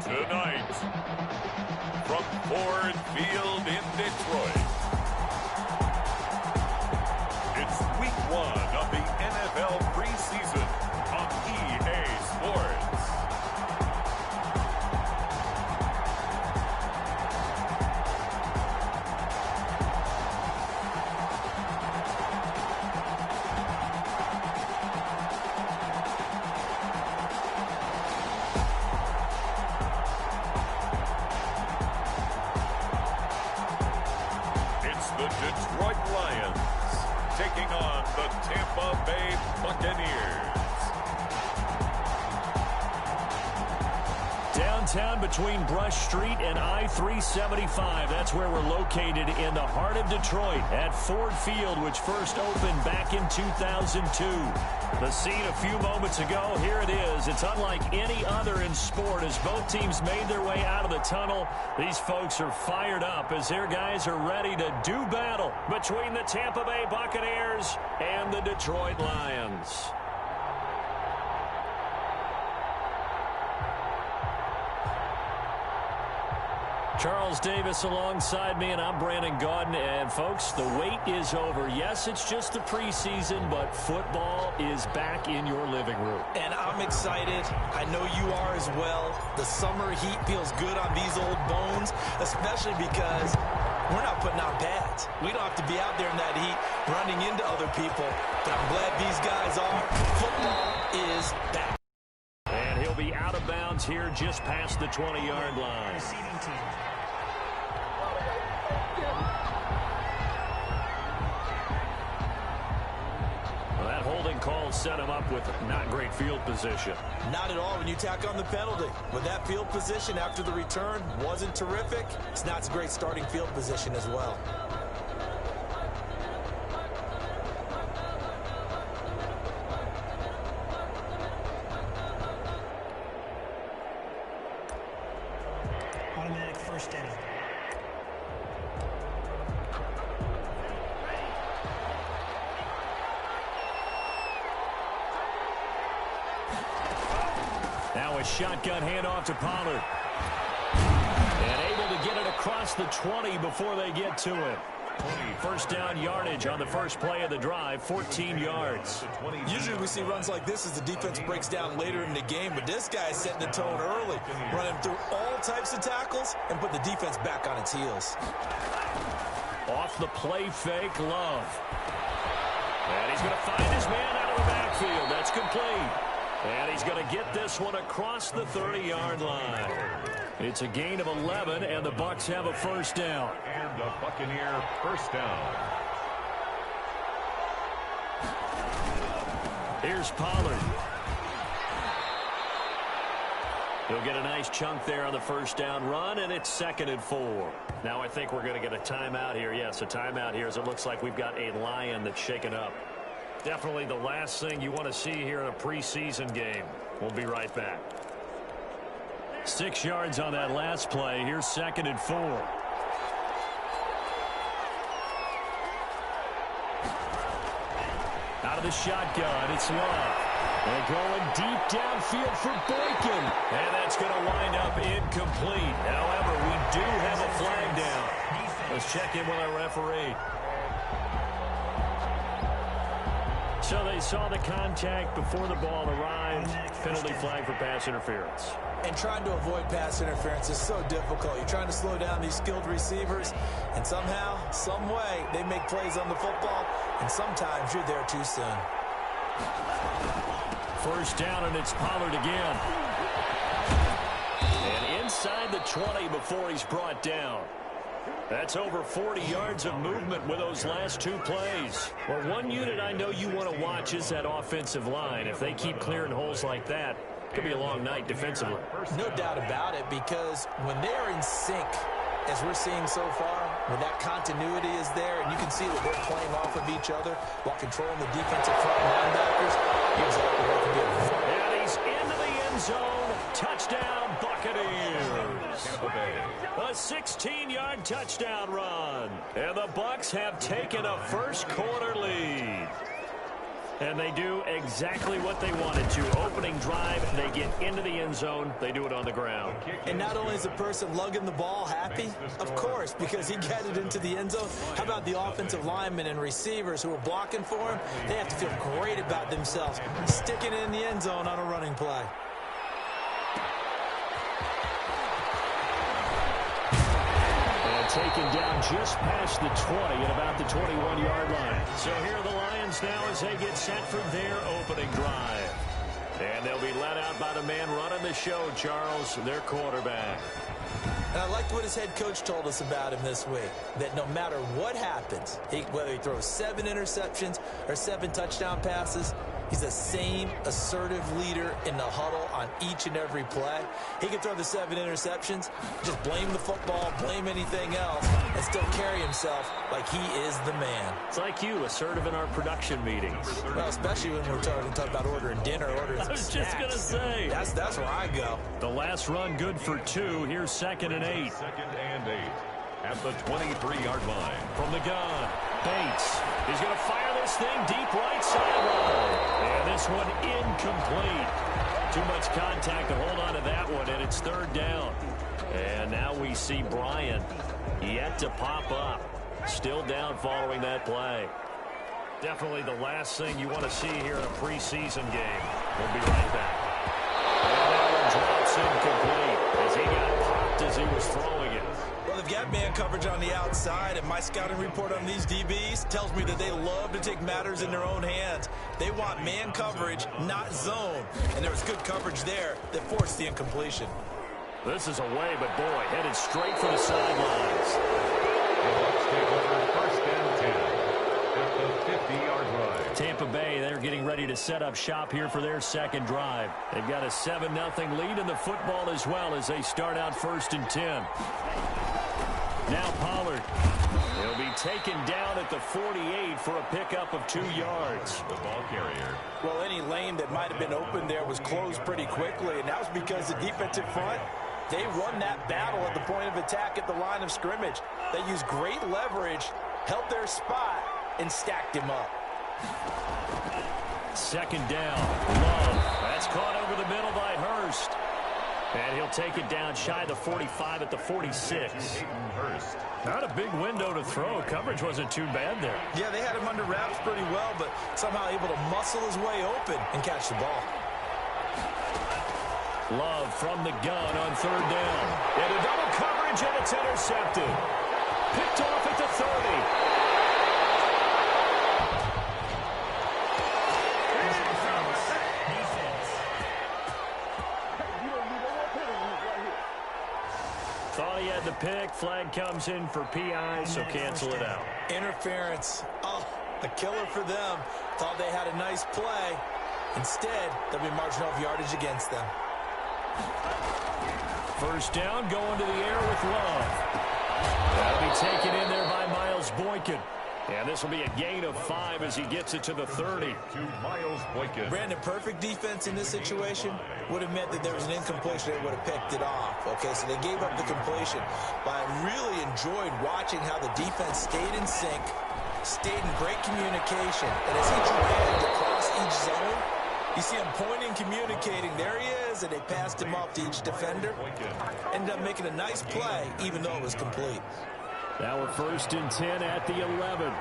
Tonight, from Ford Field in Detroit, it's week 1 of the NFL preseason on EA Sports. The Detroit Lions taking on the Tampa Bay Buccaneers. Downtown between Brush Street and I-375. That's where we're located in the heart of Detroit at Ford Field, which first opened back in 2002. The scene a few moments ago, here it is. It's unlike any other in sport as both teams made their way out of the tunnel. These folks are fired up as their guys are ready to do battle between the Tampa Bay Buccaneers and the Detroit Lions. Charles Davis alongside me, and I'm Brandon Gaudin. And, folks, the wait is over. Yes, it's just the preseason, but football is back in your living room. And I'm excited. I know you are as well. The summer heat feels good on these old bones, especially because we're not putting out pads. We don't have to be out there in that heat running into other people. But I'm glad these guys are. Football is back. And he'll be out of bounds here just past the 20-yard line. Receiving team. That holding call set him up with not great field position. Not at all when you tack on the penalty. But that field position after the return wasn't terrific. It's not a great starting field position as well. Automatic first down. Now a shotgun handoff to Pollard. And able to get it across the 20 before they get to it. First down yardage on the first play of the drive, 14 yards. Usually we see runs like this as the defense breaks down later in the game, but this guy is setting the tone early, running through all types of tackles and put the defense back on its heels. Off the play fake, Love. And he's going to find his man out of the backfield. That's complete. And he's going to get this one across the 30-yard line. It's a gain of 11, and the Bucs have a first down. And the Buccaneer first down. Here's Pollard. He'll get a nice chunk there on the first down run, and it's 2nd and 4. Now I think we're going to get a timeout here. Yes, a timeout here as it looks like we've got a Lion that's shaken up. Definitely the last thing you want to see here in a preseason game. We'll be right back. 6 yards on that last play. Here's 2nd and 4. Out of the shotgun, it's Love. They're going deep downfield for Bacon. And that's going to wind up incomplete. However, we do have a flag down. Let's check in with our referee. So they saw the contact before the ball arrived. Penalty flag for pass interference. And trying to avoid pass interference is so difficult. You're trying to slow down these skilled receivers, and somehow, some way, they make plays on the football, and sometimes you're there too soon. First down, and it's Pollard again. And inside the 20 before he's brought down. That's over 40 yards of movement with those last 2 plays. Well, one unit I know you want to watch is that offensive line. If they keep clearing holes like that, it could be a long night defensively. No doubt about it, because when they're in sync, as we're seeing so far, when that continuity is there, and you can see that they're playing off of each other while controlling the defensive front linebackers, here's exactly what they do. And he's into the end zone. Touchdown, Buccaneers. A 16-yard touchdown run. And the Bucs have taken a first quarter lead. And they do exactly what they wanted to. Opening drive, they get into the end zone. They do it on the ground. And not only is the person lugging the ball happy, of course, because he got it into the end zone. How about the offensive linemen and receivers who are blocking for him? They have to feel great about themselves, sticking it in the end zone on a running play. Taken down just past the 20 at about the 21-yard line. So here are the Lions now as they get set for their opening drive. And they'll be led out by the man running the show, Charles, their quarterback. And I liked what his head coach told us about him this week, that no matter what happens, whether he throws 7 interceptions or 7 touchdown passes, he's the same assertive leader in the huddle on each and every play. He can throw the 7 interceptions, just blame the football, blame anything else, and still carry himself like he is the man. It's like you, assertive in our production meetings. Well, especially when we're talking about ordering dinner, ordering some snacks. I was just going to say. That's where I go. The last run good for 2. Here's 2nd and 8. 2nd and 8 at the 23-yard line. From the gun, Bates. He's going to fire this thing deep right sideline. And this one incomplete. Too much contact to hold on to that one, and it's 3rd down. And now we see Bryant yet to pop up. Still down following that play. Definitely the last thing you want to see here in a preseason game. We'll be right back. And that one drops incomplete as he got popped as he was throwing it. Well, they've got man coverage on the outside, and my scouting report on these DBs tells me that they love to take matters in their own hands. They want man coverage, not zone. And there was good coverage there that forced the incompletion. This is away, but boy, headed straight for the sidelines. The Bucs take over 1st and 10 at the 50-yard line. Tampa Bay, they're getting ready to set up shop here for their 2nd drive. They've got a 7-0 lead in the football as well as they start out 1st and 10. Now Pollard. He'll be taken down at the 48 for a pickup of 2 yards. The ball carrier. Well, any lane that might have been open there was closed pretty quickly, and that was because the defensive front, they won that battle at the point of attack at the line of scrimmage. They used great leverage, held their spot, and stacked him up. 2nd down. Love. That's caught over the middle by Hurst. And he'll take it down shy of the 45 at the 46. Not a big window to throw. Coverage wasn't too bad there. Yeah, they had him under wraps pretty well, but somehow able to muscle his way open and catch the ball. Love from the gun on 3rd down. And a double coverage, and it's intercepted. Picked off at the 30. Thought he had the pick. Flag comes in for PI, so cancel it out. Interference. Oh, a killer for them. Thought they had a nice play. Instead, there'll be marginal yardage against them. 1st down, going to the air with Love. That'll be taken in there by Miles Boykin. And this will be a gain of 5 as he gets it to the 30. To Miles Boykin. Brandon, perfect defense in this situation would have meant that there was an incompletion. They would have picked it off. Okay, so they gave up the completion. But I really enjoyed watching how the defense stayed in sync, stayed in great communication. And as he dragged across each zone, you see him pointing, communicating. There he is, and they passed him off to each defender. Ended up making a nice play, even though it was complete. Now we're 1st and 10 at the 11.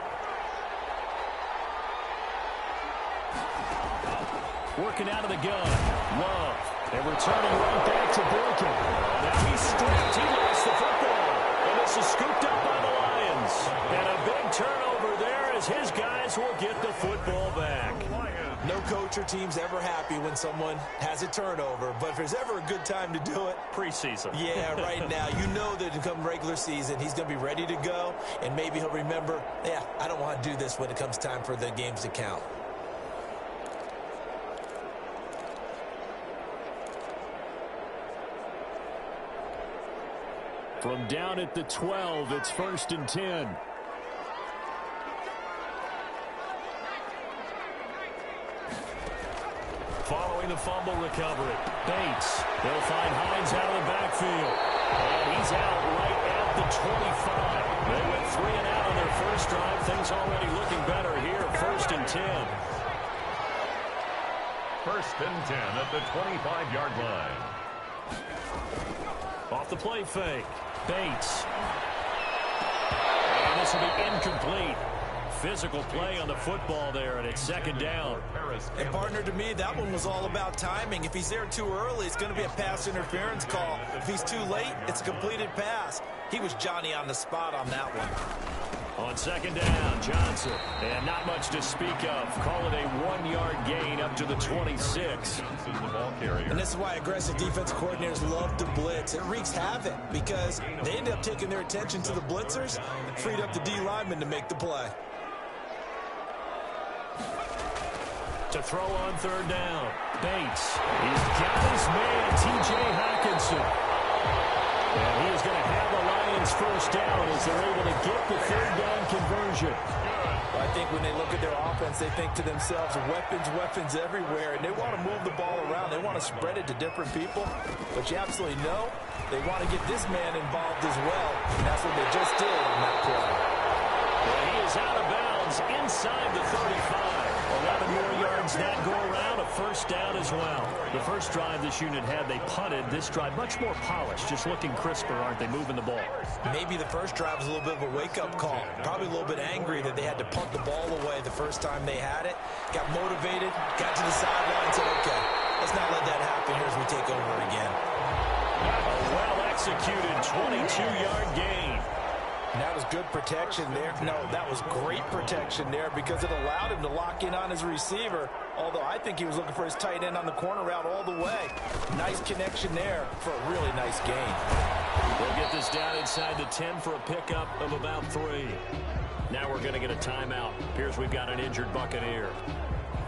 Working out of the gun. Love. And returning right back to Boykin. Now he's stripped. He lost the football. And this is scooped up by the Lions. And a big turnover there as his guys will get the football back. No coach or team's ever happy when someone has a turnover, but if there's ever a good time to do it, preseason. Yeah, right now. You know that to come regular season, he's going to be ready to go, and maybe he'll remember, yeah, I don't want to do this when it comes time for the games to count. From down at the 12, it's 1st and 10. Following the fumble recovery, Bates. They'll find Hines out of the backfield. And he's out right at the 25. They went 3 and out on their first drive. Things already looking better here, 1st and 10. First and 10 at the 25-yard line. Off the play fake. Bates. And this will be incomplete. Physical play on the football there, and it's second down. And partner, to me, that one was all about timing. If he's there too early, it's going to be a pass interference call. If he's too late, it's a completed pass. He was Johnny on the spot on that one. On second down, Johnson. And not much to speak of. Call it a 1-yard gain up to the 26. And this is why aggressive defense coordinators love to blitz. It wreaks havoc because they end up taking their attention to the blitzers, freed up the D lineman to make the play. To throw on third down. Bates. He's got his man, T.J. Hockenson. And he is going to have the Lions first down as they're able to get the third down conversion. Well, I think when they look at their offense, they think to themselves, weapons everywhere, and they want to move the ball around. They want to spread it to different people. But you absolutely know they want to get this man involved as well, and that's what they just did on that play. And he is out of bounds inside the 35. 11 more yards that go around, a first down as well. The first drive this unit had, they punted. This drive, much more polished, just looking crisper, aren't they, moving the ball? Maybe the first drive was a little bit of a wake-up call. Probably a little bit angry that they had to punt the ball away the first time they had it. Got motivated, got to the sideline, said, okay, let's not let that happen here as we take over again. A well-executed 22-yard gain. And that was good protection there. No, that was great protection there because it allowed him to lock in on his receiver, although I think he was looking for his tight end on the corner route all the way. Nice connection there for a really nice gain. We'll get this down inside the 10 for a pickup of about 3. Now we're going to get a timeout. Appears we've got an injured Buccaneer.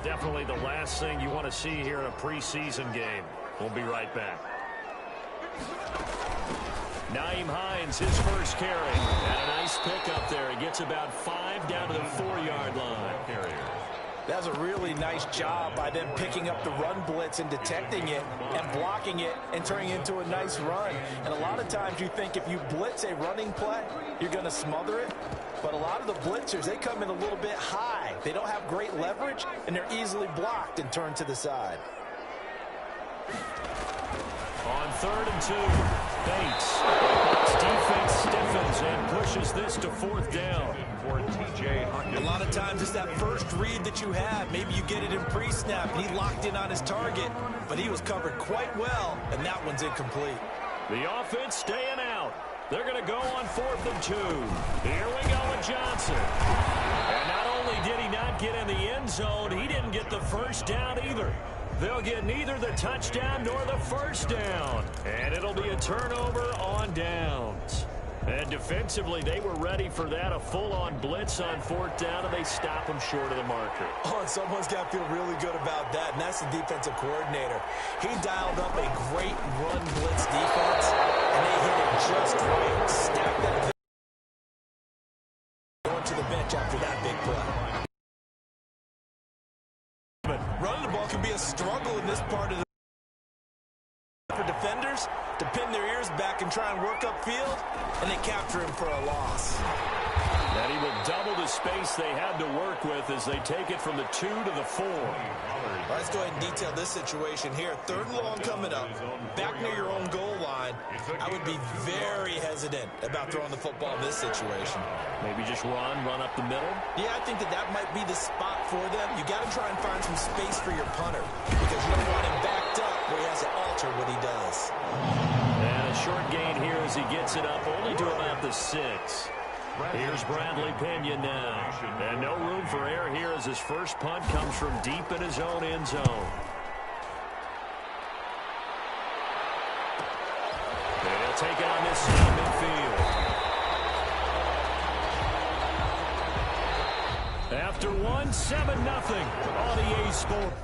Definitely the last thing you want to see here in a preseason game. We'll be right back. Nyheim Hines, his first carry. And a nice pickup there. He gets about 5 down to the 4-yard line. That's a really nice job by them picking up the run blitz and detecting it and blocking it and turning it into a nice run. And a lot of times you think if you blitz a running play, you're going to smother it. But a lot of the blitzers, they come in a little bit high. They don't have great leverage, and they're easily blocked and turned to the side. On 3rd and 2, Bates. Defense stiffens and pushes this to 4th down. For T.J. A lot of times it's that first read that you have. Maybe you get it in pre-snap, and he locked in on his target, but he was covered quite well, and that one's incomplete. The offense staying out. They're going to go on 4th and 2. Here we go with Johnson. And not only did he not get in the end zone, he didn't get the first down either. They'll get neither the touchdown nor the first down. And it'll be a turnover on downs. And defensively, they were ready for that, a full-on blitz on 4th down, and they stop them short of the marker. Oh, and someone's got to feel really good about that, and that's the defensive coordinator. He dialed up a great run blitz defense, and they hit it just right. Stacked that going to the bench after that big play. But running the ball can be a struggle in this part of the for defenders to pin their ears back and try and work upfield, and they capture him for a loss. And he will double the space they had to work with as they take it from the 2 to the 4. Let's go ahead and detail this situation here. 3rd and long coming up, back near your own goal line. I would be very hesitant about throwing the football in this situation. Maybe just run up the middle? Yeah, I think that might be the spot for them. You got to try and find some space for your punter because you don't want him backed up where he has to alter what he does. And a short gain here as he gets it up only to about the 6. Here's Bradley Pena now. And no room for error here as his first punt comes from deep in his own end zone. They'll take it on this side midfield. After 7-0 on EA Sports.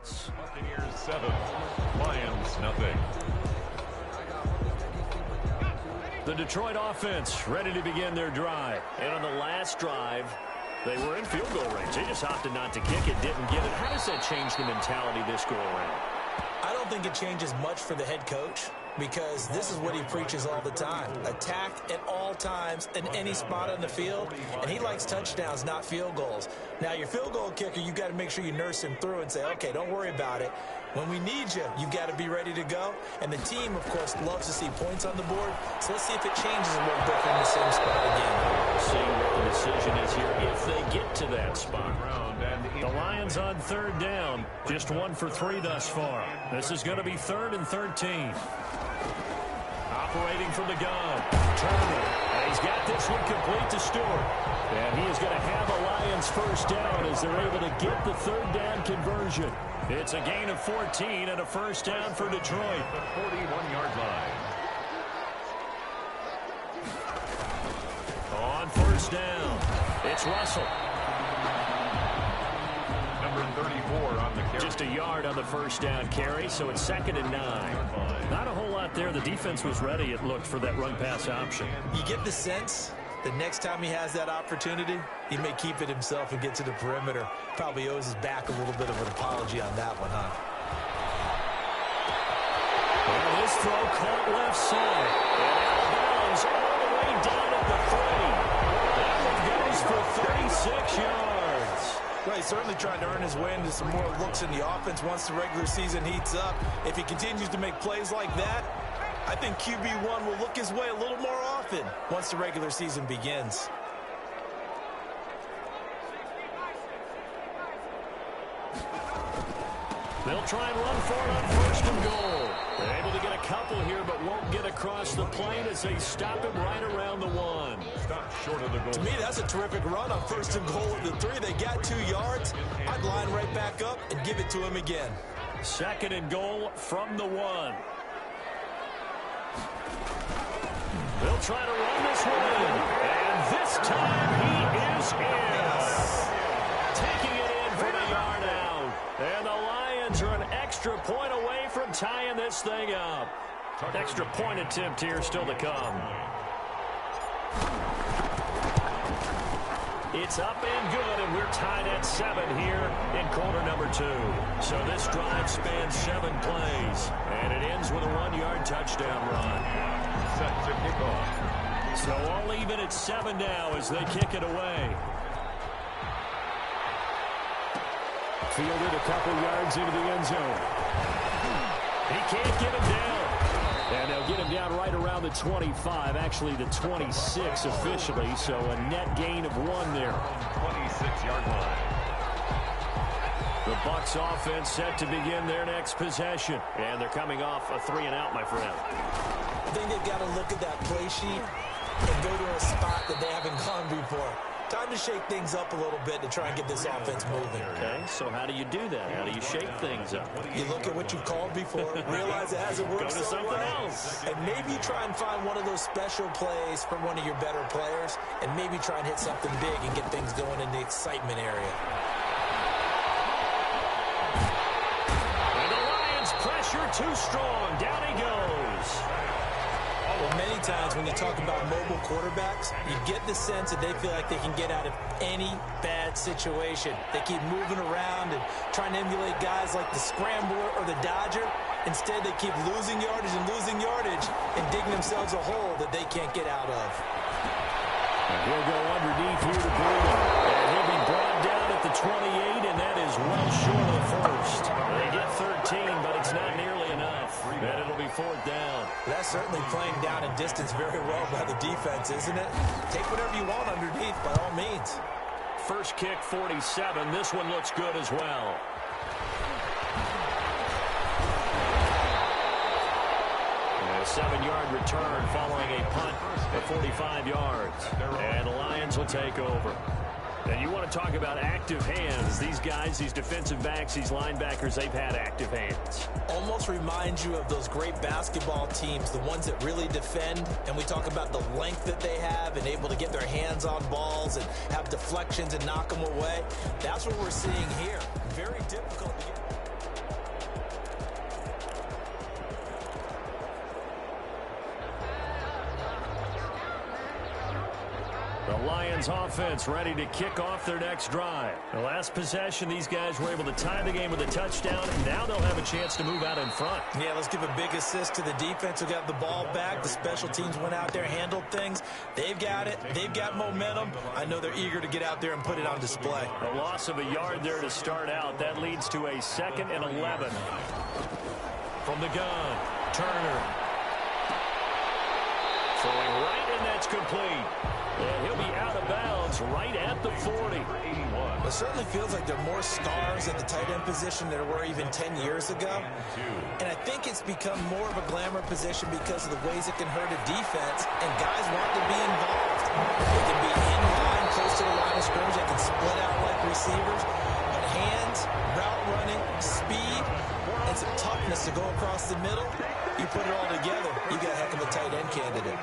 Buccaneers 7, Lions nothing. The Detroit offense ready to begin their drive. And on the last drive, they were in field goal range. They just opted not to kick it, didn't get it. How does that change the mentality this go around? I don't think it changes much for the head coach, because this is what he preaches all the time. Attack at all times in any spot on the field, and he likes touchdowns, not field goals. Now, your field goal kicker, you've got to make sure you nurse him through and say, okay, don't worry about it. When we need you, you've got to be ready to go. And the team, of course, loves to see points on the board. So let's see if it changes a little bit from the same spot again. See what the decision is here if they get to that spot. The Lions on third down. Just 1 for 3 thus far. This is going to be 3rd and 13. Operating from the gun. Turner. And he's got this one complete to Stewart. And he is going to have a Lions first down as they're able to get the 3rd down conversion. It's a gain of 14 and a first down for Detroit. The 41-yard line. On first down, it's Russell. Number 34 on the carry. Just a yard on the first down carry, so it's 2nd and 9. Not a whole lot there. The defense was ready, it looked, for that run-pass option. You get the sense the next time he has that opportunity, he may keep it himself and get to the perimeter. Probably owes his back a little bit of an apology on that one, huh? And this throw caught left side. And out of bounds all the way down at the 30. That one goes for 36 yards. Well, he's certainly trying to earn his way into some more looks in the offense once the regular season heats up. If he continues to make plays like that, I think QB1 will look his way a little more often once the regular season begins. They'll try and run for it on 1st and goal. They're able to get a couple here, but won't get across the plane as they stop him right around the 1. Stop short of the goal. To me, that's a terrific run on 1st and goal at the 3. They got 2 yards. I'd line right back up and give it to him again. 2nd and goal from the 1. They'll try to run this one in. And this time he is in. Taking it in from a yard out. And the Lions are an extra point away from tying this thing up. Extra point attempt here still to come. It's up and good, and we're tied at 7 here in quarter number 2. So this drive spans 7 plays, and it ends with a 1-yard touchdown run. Set to kick off. So all even at 7 now as they kick it away. Fielded a couple yards into the end zone. He can't get him down. And they'll get him down right around the 25, actually the 26 officially, so a net gain of 1 there. 26-yard line. The Bucs offense set to begin their next possession. And they're coming off a 3-and-out, my friend. I think they've got to look at that play sheet and go to a spot that they haven't gone before. Time to shake things up a little bit to try and get this offense moving. Okay, so how do you do that? How do you shake things up? You look at what you've called before, realize it hasn't worked Go to something else. and maybe try and find one of those special plays from one of your better players, and maybe try and hit something big and get things going in the excitement area. And the Lions pressure too strong. Down he goes. Well, many times when you talk about mobile quarterbacks, you get the sense that they feel like they can get out of any bad situation. They keep moving around and trying to emulate guys like the Scrambler or the Dodger. Instead, they keep losing yardage and digging themselves a hole that they can't get out of. And he'll go underneath here to Gruden. And he'll be brought down at the 28, and that is well short of the first. They get 13, but it's not nearly enough. And it'll be 4th down. That's certainly playing down in distance very well by the defense, isn't it? Take whatever you want underneath, by all means. First kick, 47. This one looks good as well. And a 7-yard return following a punt at 45 yards. And the Lions will take over. And you want to talk about active hands. These guys, these defensive backs, these linebackers, they've had active hands. Almost reminds you of those great basketball teams, the ones that really defend. And we talk about the length that they have and able to get their hands on balls and have deflections and knock them away. That's what we're seeing here. Very difficult to get. Lions offense ready to kick off their next drive. The last possession, these guys were able to tie the game with a touchdown, and now they'll have a chance to move out in front. Yeah, let's give a big assist to the defense who got the ball back. The special teams went out there, handled things. They've got it. They've got momentum. I know they're eager to get out there and put it on display. A loss of a yard there to start out. That leads to a 2nd and 11. From the gun, Turner. Throwing right, and that's complete. And he'll be out of bounds right at the 40. It certainly feels like there are more stars at the tight end position than there were even 10 years ago. And I think it's become more of a glamour position because of the ways it can hurt a defense, and guys want to be involved. They can be in line, close to the line of scrimmage. They can split out like receivers. But hands, route running, speed, and some toughness to go across the middle, you put it all together, you got a heck of a tight end candidate.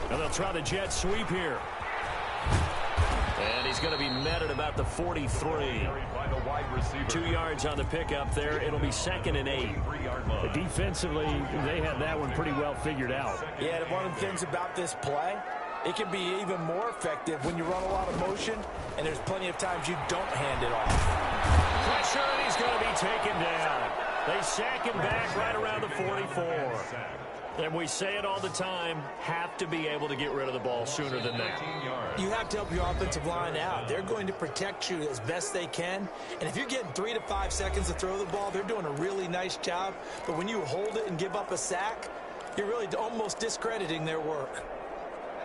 And they'll try the jet sweep here. And he's going to be met at about the 43. 2 yards on the pickup there. It'll be 2nd and 8. Defensively, they had that one pretty well figured out. Yeah, one of the things about this play, it can be even more effective when you run a lot of motion, and there's plenty of times you don't hand it off. Pressure, and he's going to be taken down. They sack him back right around the 44. And we say it all the time, have to be able to get rid of the ball sooner than that. You have to help your offensive line out. They're going to protect you as best they can. And if you're getting 3 to 5 seconds to throw the ball, they're doing a really nice job. But when you hold it and give up a sack, you're really almost discrediting their work.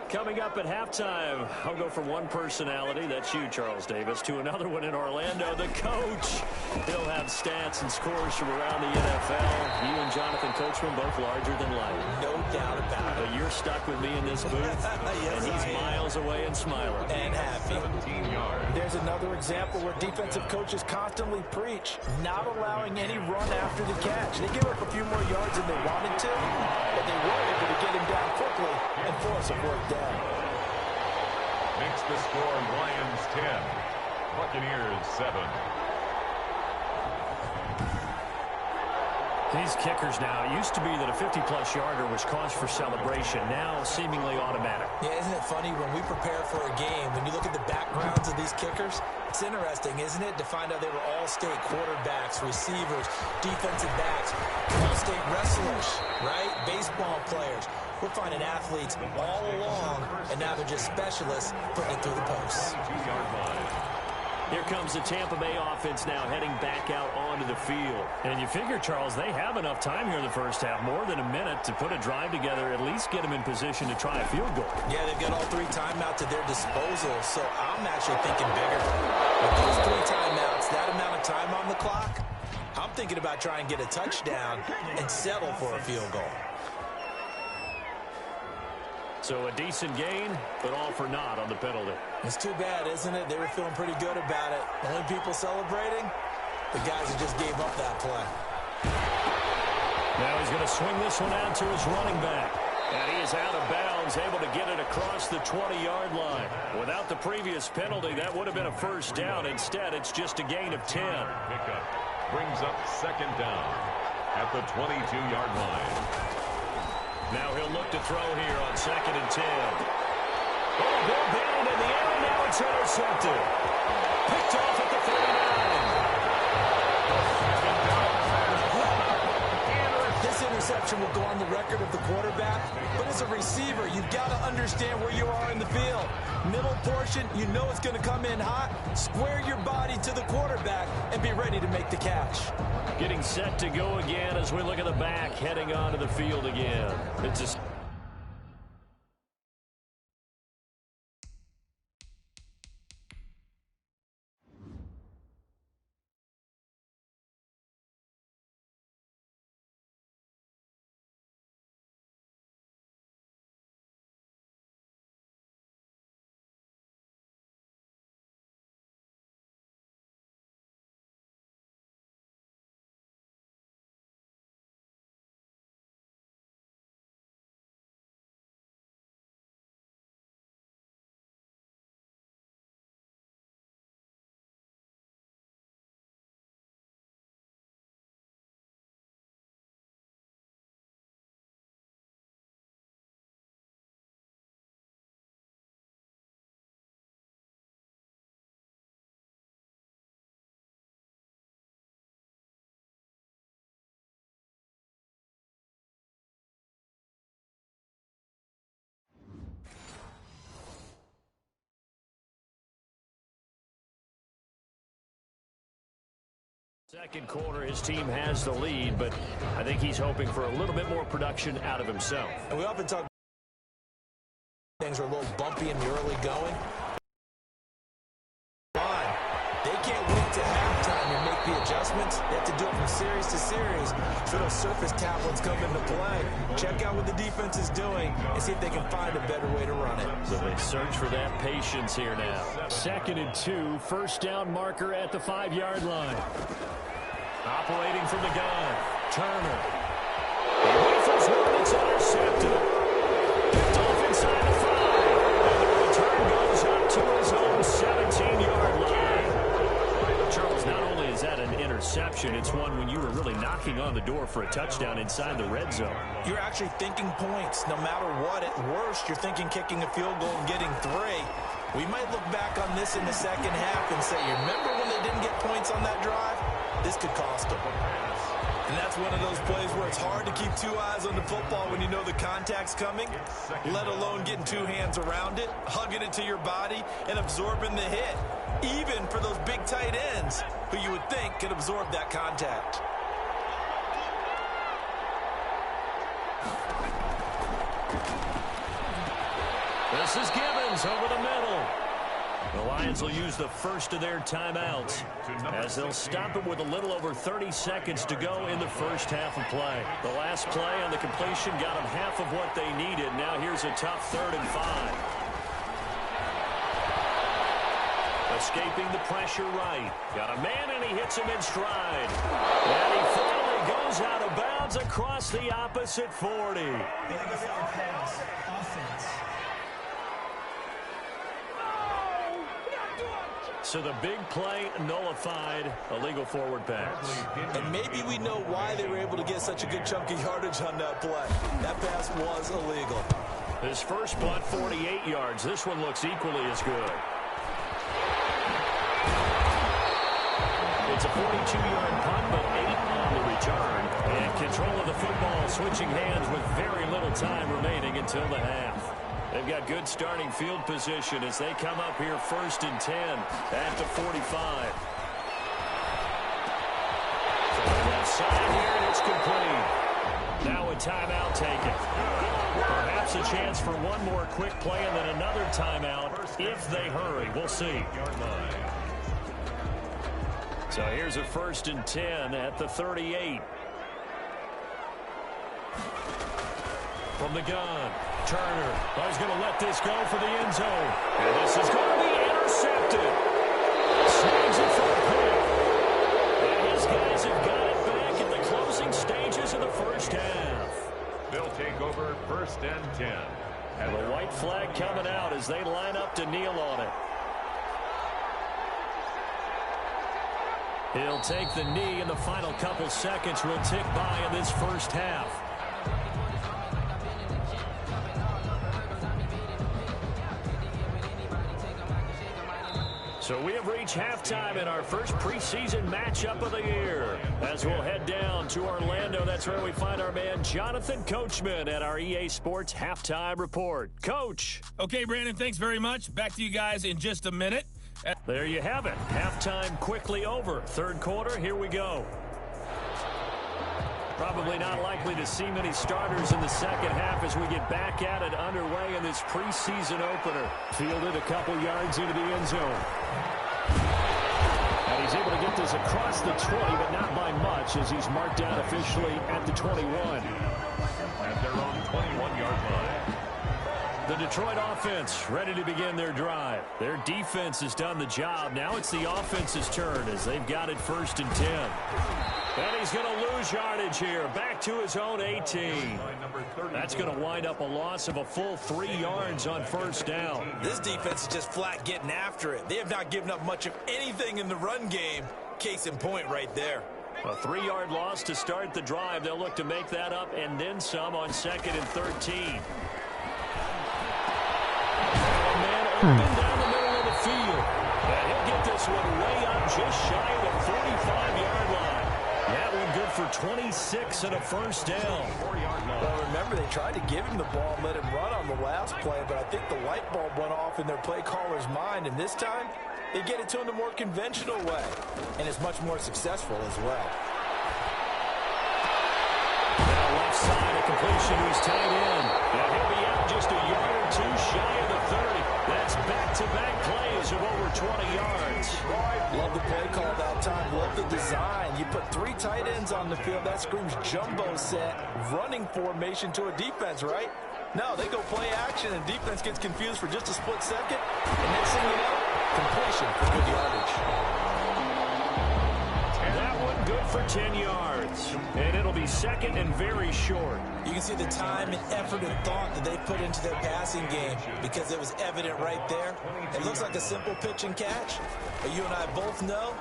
Coming up at halftime, I'll go from one personality, that's you, Charles Davis, to another one in Orlando, the coach. He'll have stats and scores from around the NFL. You and Jonathan Coachman, both larger than life. No doubt about it. But you're stuck with me in this booth, yes, and he's miles away and smiling. And happy. There's another example where defensive coaches constantly preach, not allowing any run after the catch. They give up a few more yards than they wanted to, but they were able to get him down quickly and force a fourth down. Makes the score Lions 10, Buccaneers 7. These kickers now, it used to be that a 50-plus yarder was cause for celebration. Now, seemingly automatic. Yeah, isn't it funny when we prepare for a game, when you look at the backgrounds of these kickers, it's interesting, isn't it, to find out they were all-state quarterbacks, receivers, defensive backs, all-state wrestlers, right? Baseball players. We're finding athletes all along, and now they're just specialists putting it through the posts. Here comes the Tampa Bay offense now heading back out onto the field. And you figure, Charles, they have enough time here in the first half, more than a minute, to put a drive together, at least get them in position to try a field goal. Yeah, they've got all 3 timeouts at their disposal, so I'm actually thinking bigger. With those 3 timeouts, that amount of time on the clock, I'm thinking about trying to get a touchdown and settle for a field goal. So a decent gain, but all for naught on the penalty. It's too bad, isn't it? They were feeling pretty good about it. The only people celebrating, the guys who just gave up that play. Now he's going to swing this one out to his running back. And he is out of bounds, able to get it across the 20-yard line. Without the previous penalty, that would have been a first down. Instead, it's just a gain of 10. Pickup brings up 2nd down at the 22-yard line. Now he'll look to throw here on 2nd and 10. Oh, ball down in the air, now it's intercepted. Picked off at the 39. This interception will go on the record of the quarterback, but as a receiver, you've got to understand where you are in the field. Middle portion, you know it's going to come in hot. Square your body to the quarterback and be ready to make the catch. Getting set to go again as we look at the back, heading onto the field again. It's a Second quarter, his team has the lead, but I think he's hoping for a little bit more production out of himself. And we often talk things are a little bumpy in the early going. They can't wait to halftime and make the adjustments. They have to do it from series to series. So those surface tablets come into play. Check out what the defense is doing and see if they can find a better way to run it. So they search for that patience here now. 2nd and 2, first down marker at the 5-yard line. Operating from the gun, Turner. He rifles one, it's intercepted. Picked off inside the 5. And the return goes up to his own 17-yard line. Charles, not only is that an interception, it's one when you were really knocking on the door for a touchdown inside the red zone. You're actually thinking points. No matter what, at worst, you're thinking kicking a field goal and getting 3. We might look back on this in the second half and say, you remember when they didn't get points on that drive? This could cost them. And that's one of those plays where it's hard to keep 2 eyes on the football when you know the contact's coming, let alone getting 2 hands around it, hugging it to your body, and absorbing the hit, even for those big tight ends who you would think could absorb that contact. This is Gibbons over the middle. The Lions will use the first of their timeouts as they'll stop it with a little over 30 seconds to go in the first half of play. The last play on the completion got them half of what they needed. Now here's a tough 3rd and 5. Escaping the pressure right. Got a man and he hits him in stride. And he finally goes out of bounds across the opposite 40. So the big play nullified, illegal forward pass. And maybe we know why they were able to get such a good chunk of yardage on that play. That pass was illegal. His first punt, 48 yards. This one looks equally as good. It's a 42-yard punt, but 8 on the return. And control of the football switching hands with very little time remaining until the half. They've got good starting field position as they come up here 1st and 10 at the 45. Left side here, and it's complete. Now a timeout taken. Perhaps a chance for one more quick play and then another timeout if they hurry. We'll see. So here's a 1st and 10 at the 38. From the gun, Turner is going to let this go for the end zone. And this is going to be intercepted. Snags it for a pick. And his guys have got it back in the closing stages of the first half. They'll take over 1st and 10. And the white flag coming out as they line up to kneel on it. He'll take the knee, and the final couple seconds will tick by in this first half. So we have reached halftime in our first preseason matchup of the year. As we'll head down to Orlando, that's where we find our man Jonathan Coachman at our EA Sports Halftime Report. Coach. Okay, Brandon, thanks very much. Back to you guys in just a minute. There you have it. Halftime quickly over. 3rd quarter, here we go. Probably not likely to see many starters in the second half as we get back at it underway in this preseason opener. Fielded a couple yards into the end zone. And he's able to get this across the 20, but not by much as he's marked down officially at the 21. At their own 21-yard line. The Detroit offense ready to begin their drive. Their defense has done the job. Now it's the offense's turn as they've got it 1st and 10. And he's going to lose yardage here. Back to his own 18. That's going to wind up a loss of a full 3 yards on 1st down. This defense is just flat getting after it. They have not given up much of anything in the run game. Case in point right there. A 3-yard loss to start the drive. They'll look to make that up and then some on 2nd and 13. And man open down the middle of the field. And he'll get this one way up just shy of the 45-yard line. That one good for 26 and a 1st down. Well, remember, they tried to give him the ball and let him run on the last play, but I think the light bulb went off in their play caller's mind, and this time They get it to him the more conventional way, and it's much more successful as well. Now left side, a completion to his tight end. And he'll be out just a yard or two shy of the 30. That's back-to-back plays of over 20 yards. Love the play call that time. Love the design. You put 3 tight ends on the field. That screams jumbo set, running formation to a defense, right? No, they go play action, and defense gets confused for just a split second. And next thing you know, completion for good yardage. That one good for 10 yards. And it'll be second and very short. You can see the time and effort and thought that they put into their passing game because it was evident right there. It looks like a simple pitch and catch, but you and I both know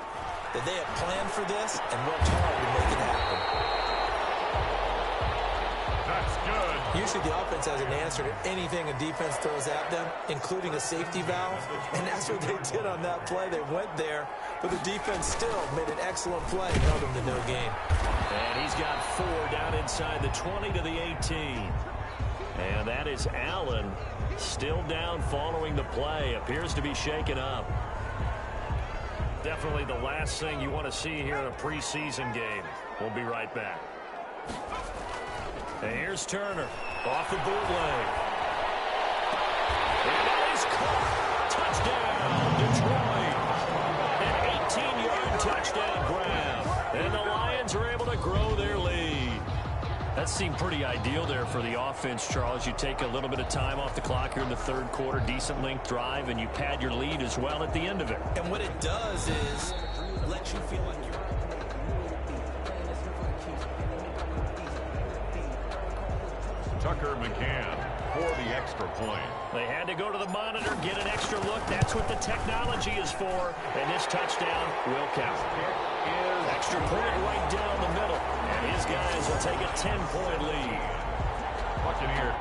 that they have planned for this and worked hard to make it happen. That's good. Usually the offense has an answer to anything a defense throws at them, including a safety valve, and that's what they did on that play. They went there, but the defense still made an excellent play and held them to no gain. And he's got 4 down inside the 20 to the 18. And that is Allen still down following the play. Appears to be shaken up. Definitely the last thing you want to see here in a preseason game. We'll be right back. And here's Turner off the bootleg. And that is caught. Touchdown, Detroit. An 18-yard touchdown grab. And the Lions are able to grow their lead. That seemed pretty ideal there for the offense, Charles. You take a little bit of time off the clock here in the third quarter, decent length drive, and you pad your lead as well at the end of it. And what it does is let you feel like you're... Tucker McCann for the extra point. They had to go to the monitor, get an extra look. That's what the technology is for. And this touchdown will count. Extra point right down the middle. And his guys will take a 10-point lead. Buccaneers.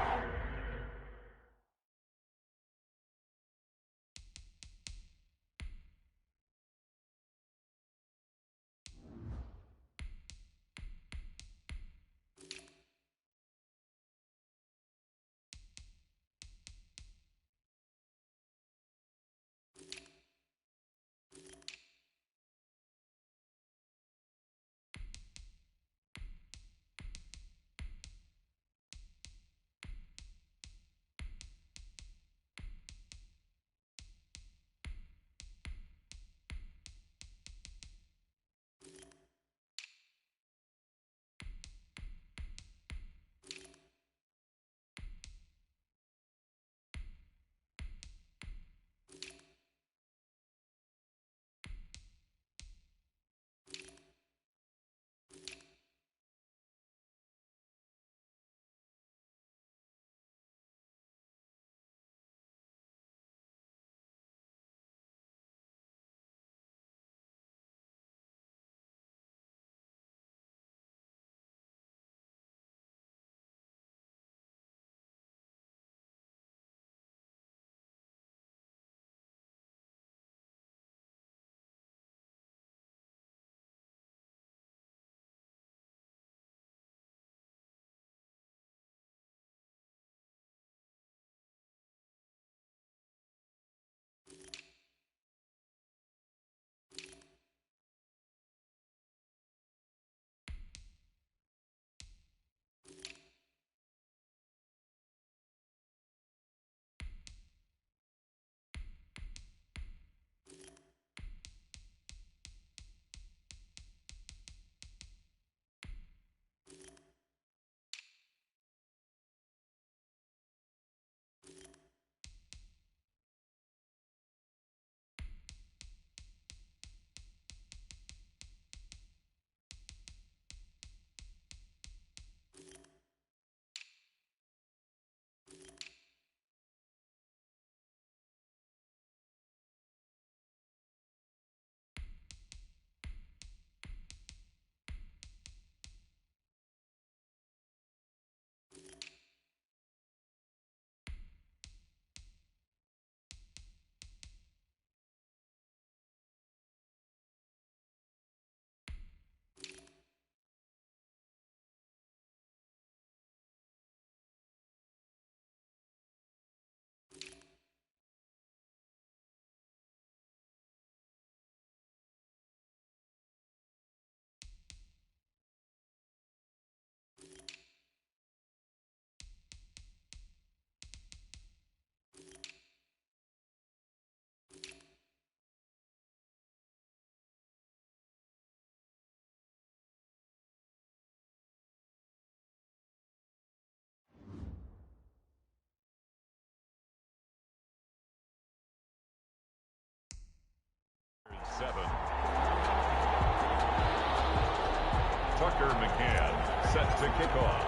Tucker McCann set to kick off.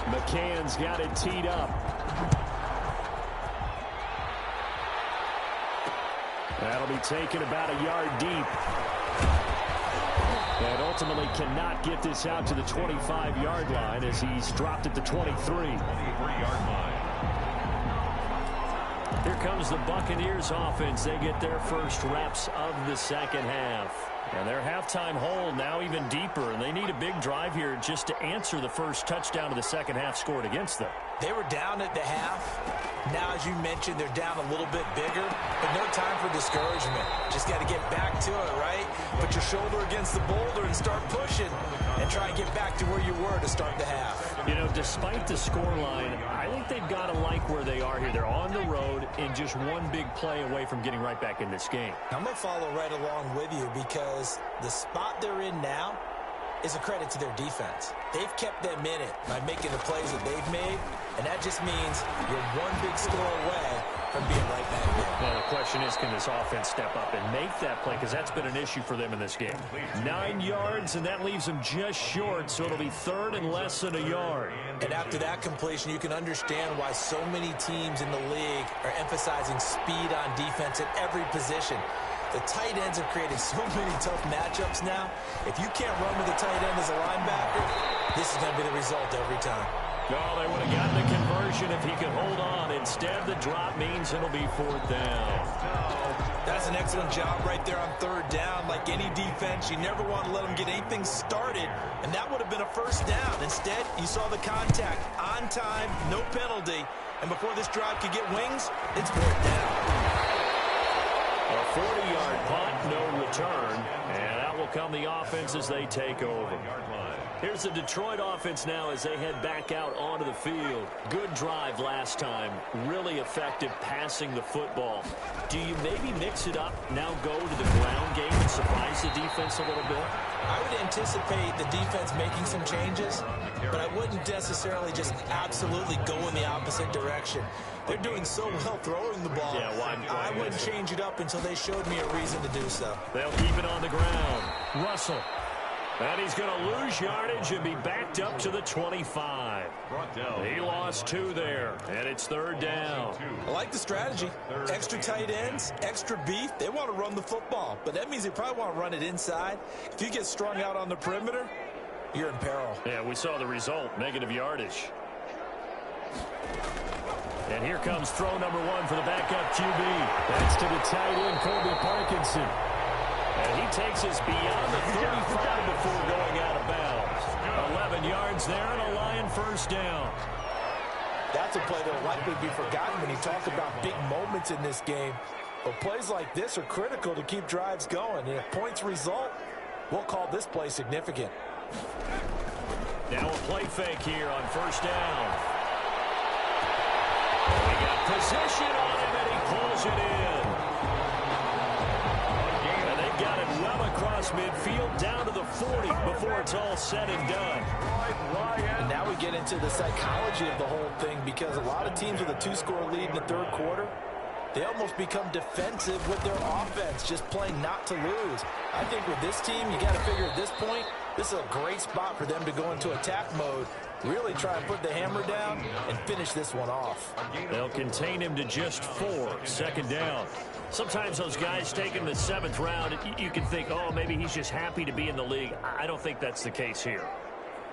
McCann's got it teed up. That'll be taken about a yard deep. And ultimately cannot get this out to the 25-yard line as he's dropped at the 23. 23-yard line. Here comes the Buccaneers offense. They get their first reps of the second half. And their halftime hole now even deeper, and they need a big drive here just to answer the first touchdown of the second half scored against them. They were down at the half. Now, as you mentioned, they're down a little bit bigger, but no time for discouragement. Just got to get back to it, right? Put your shoulder against the boulder and start pushing and try and get back to where you were to start the half. You know, despite the scoreline, I think they've got to like where they are here. They're on the road and just one big play away from getting right back in this game. I'm going to follow right along with you because the spot they're in now is a credit to their defense. They've kept them in it by making the plays that they've made, and that just means you're one big score away from being right back there. Well, the question is, can this offense step up and make that play? Because that's been an issue for them in this game. 9 yards, and that leaves them just short, so it'll be third and less than a yard. And after that completion, you can understand why so many teams in the league are emphasizing speed on defense at every position. The tight ends have created so many tough matchups now. If you can't run with a tight end as a linebacker, this is going to be the result every time. Oh, they would have gotten the conversion if he could hold on. Instead, the drop means it'll be fourth down. That's an excellent job right there on third down. Like any defense, you never want to let them get anything started, and that would have been a first down. Instead, you saw the contact on time, no penalty, and before this drive could get wings, it's fourth down. A 40-yard punt, no return, and out will come the offense as they take over. Here's the Detroit offense now as they head back out onto the field. Good drive last time. Really effective passing the football. Do you maybe mix it up, now go to the ground game and surprise the defense a little bit? I would anticipate the defense making some changes, but I wouldn't necessarily just absolutely go in the opposite direction. They're doing so well throwing the ball. Yeah, I wouldn't change it up until they showed me a reason to do so. They'll keep it on the ground. Russell. And he's going to lose yardage and be backed up to the 25. He lost 2 there, and it's third down. I like the strategy. Extra tight ends, extra beef. They want to run the football, but that means they probably want to run it inside. If you get strung out on the perimeter, you're in peril. Yeah, we saw the result, negative yardage. And here comes throw number 1 for the backup QB. That's to the tight end, Colby Parkinson. And he takes us beyond the 35 before going out of bounds. 11 yards there and a Lion first down. That's a play that will likely be forgotten when you talk about big moments in this game. But plays like this are critical to keep drives going. And if points result, we'll call this play significant. Now a play fake here on first down. We got position on him, and he pulls it in. And they've got it well across midfield, down to the 40 before it's all said and done. And now we get into the psychology of the whole thing, because a lot of teams with a 2-score lead in the third quarter, they almost become defensive with their offense, just playing not to lose. I think with this team, you got to figure at this point, this is a great spot for them to go into attack mode, really try and put the hammer down and finish this one off. They'll contain him to just 4, second down. Sometimes those guys taken in the 7th round, you can think, oh, maybe he's just happy to be in the league. I don't think that's the case here.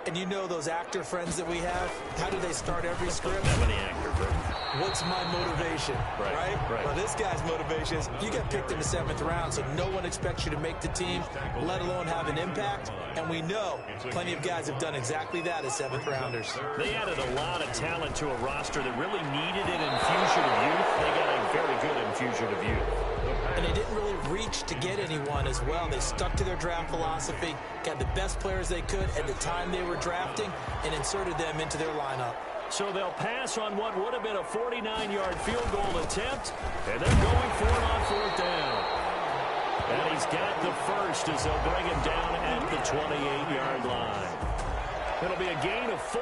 And you know those actor friends that we have? How do they start every script? That many actor friends. What's my motivation, right? Well, this guy's motivation is you got picked in the 7th round, so no one expects you to make the team, let alone have an impact. And we know plenty of guys have done exactly that as 7th rounders. They added a lot of talent to a roster that really needed an infusion of youth. They got a very good infusion of youth. And they didn't really reach to get anyone as well. They stuck to their draft philosophy, got the best players they could at the time they were drafting, and inserted them into their lineup. So they'll pass on what would have been a 49-yard field goal attempt, and they're going for it on 4th down. And he's got the first as they'll bring him down at the 28-yard line. It'll be a gain of 4,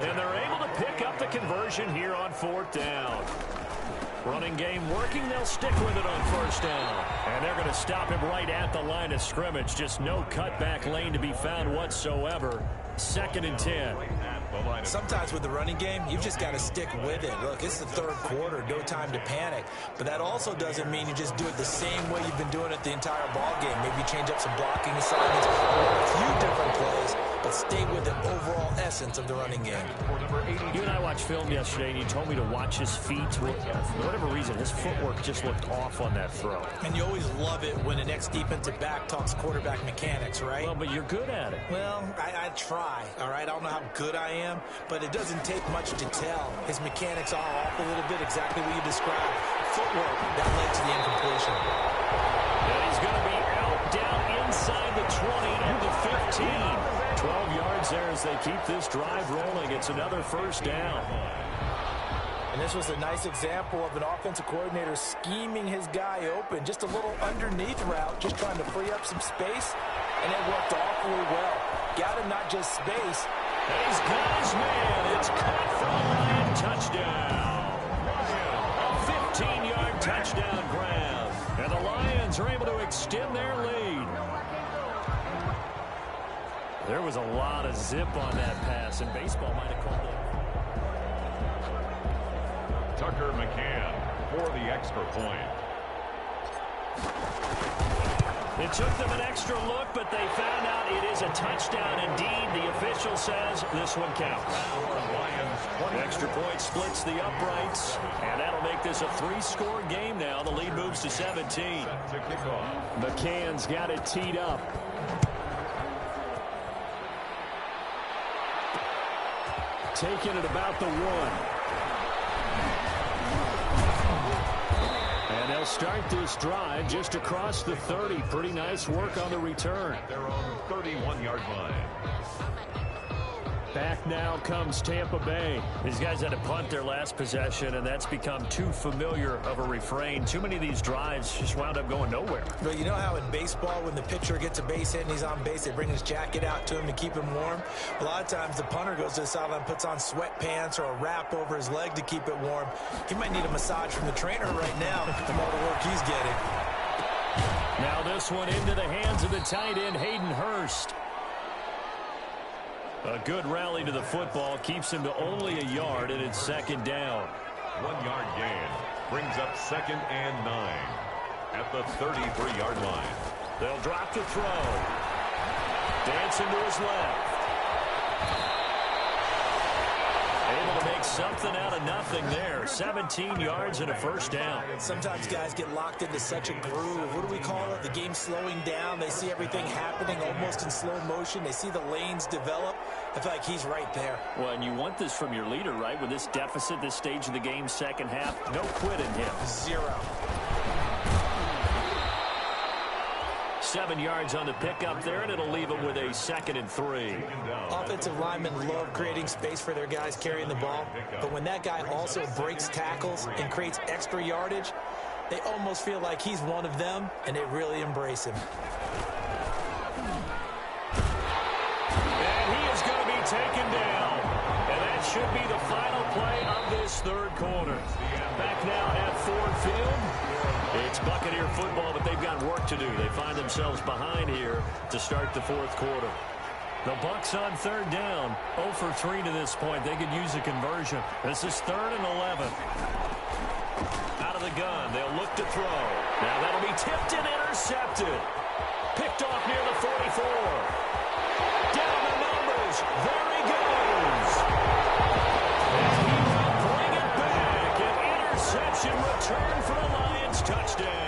and they're able to pick up the conversion here on 4th down. Running game working. They'll stick with it on first down. And they're going to stop him right at the line of scrimmage. Just no cutback lane to be found whatsoever. 2nd and 10. Sometimes with the running game, you've just got to stick with it. Look, it's the 3rd quarter, no time to panic. But that also doesn't mean you just do it the same way you've been doing it the entire ball game. Maybe change up some blocking assignments, a few different plays, but stay with the overall essence of the running game. You and I watched film yesterday, and you told me to watch his feet. For whatever reason, his footwork just looked off on that throw. And you always love it when an ex-defensive back talks quarterback mechanics, right? Well, but you're good at it. Well, I try, all right? I don't know how good I am, but it doesn't take much to tell. His mechanics are off a little bit, exactly what you described. Footwork, that led to the incompletion. And he's going to be out down inside the 20 at the 15. 12 yards there as they keep this drive rolling. It's another first down. And this was a nice example of an offensive coordinator scheming his guy open. Just a little underneath route, just trying to free up some space, and it worked awfully well. Got him not just space. He's got his man. It's caught for a Lion touchdown. A 15-yard touchdown grab. And the Lions are able to extend their lead. There was a lot of zip on that pass, and baseball might have called it. Tucker McCann for the extra point. It took them an extra look, but they found out it is a touchdown indeed. The official says this one counts. The extra point splits the uprights, and that'll make this a 3-score game now. The lead moves to 17. McCann's got it teed up. Taking it about the 1. And they'll start this drive just across the 30. Pretty nice work on the return. Their own 31-yard line. Back now comes Tampa Bay. These guys had to punt their last possession, and that's become too familiar of a refrain. Too many of these drives just wound up going nowhere. But you know how in baseball, when the pitcher gets a base hit and he's on base, they bring his jacket out to him to keep him warm? A lot of times the punter goes to the sideline, puts on sweatpants or a wrap over his leg to keep it warm. He might need a massage from the trainer right now from all the work he's getting. Now this one into the hands of the tight end, Hayden Hurst. A good rally to the football keeps him to only a yard, and it's 2nd down. 1-yard gain brings up 2nd and 9 at the 33-yard line. They'll drop the throw. Dancing to his left. Able to make something out of nothing there. 17 yards and a first down. Sometimes guys get locked into such a groove. What do we call it? The game's slowing down. They see everything happening almost in slow motion. They see the lanes develop. I feel like he's right there. Well, and you want this from your leader, right? With this deficit, this stage of the game, second half, no quit in him. 0. 7 yards on the pickup there, and it'll leave them with a 2nd and 3. Offensive linemen love creating space for their guys carrying the ball, but when that guy also breaks tackles and creates extra yardage, they almost feel like he's one of them, and they really embrace him. And he is going to be taken down, and that should be the final play of this 3rd quarter. Back now at Ford Field. It's Buccaneer football, but they've got work to do. They find themselves behind here to start the 4th quarter. The Bucs on 3rd down, 0 for 3 to this point. They could use a conversion. This is 3rd and 11. Out of the gun, they'll look to throw. Now that'll be tipped and intercepted. Picked off near the 44. Down the numbers. There he goes. And he will bring it back. An interception return for a Lions touchdown.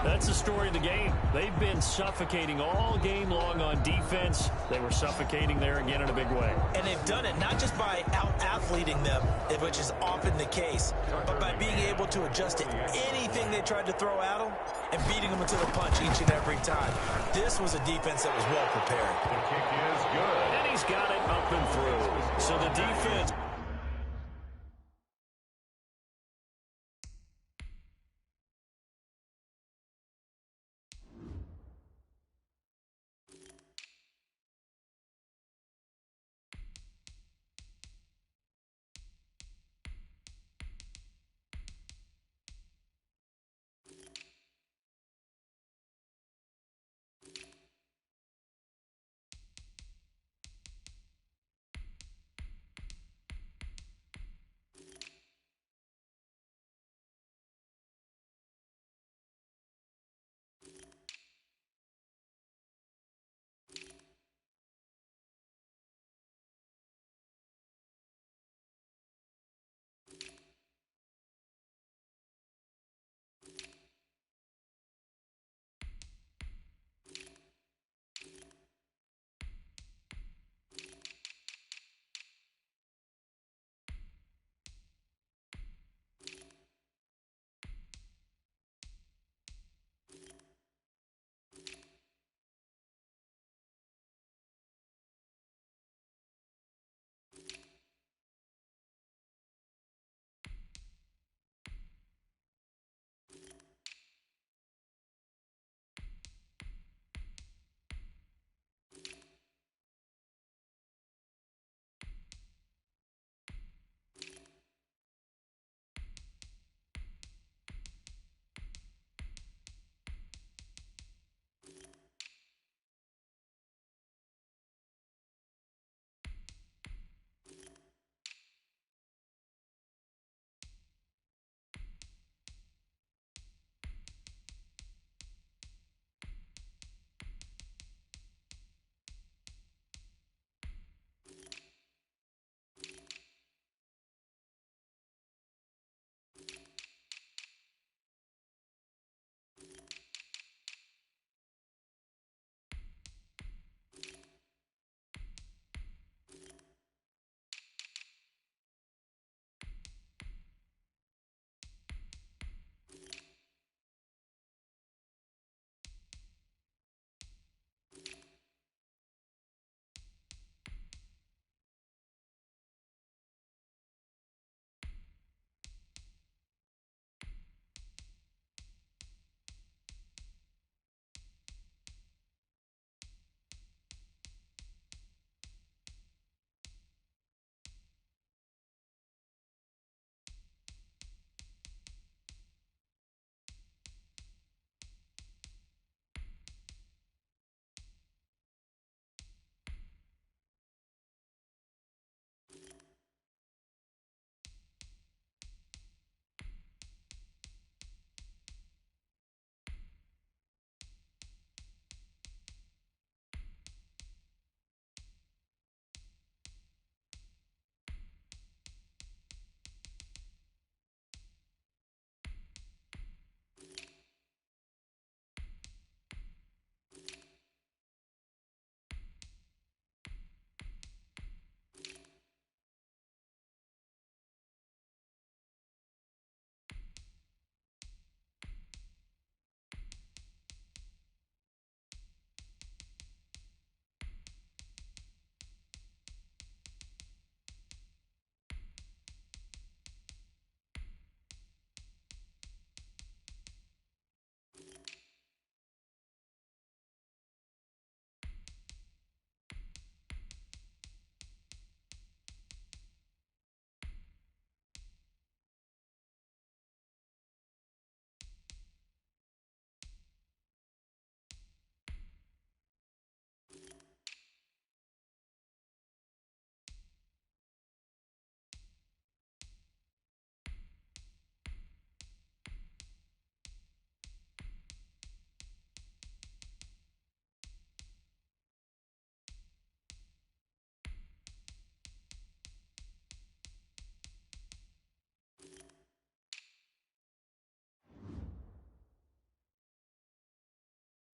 That's the story of the game. They've been suffocating all game long on defense. They were suffocating there again in a big way. And they've done it not just by out-athleting them, which is often the case, but by being able to adjust to anything they tried to throw at them and beating them into the punch each and every time. This was a defense that was well prepared. The kick is good. And he's got it up and through. So the defense...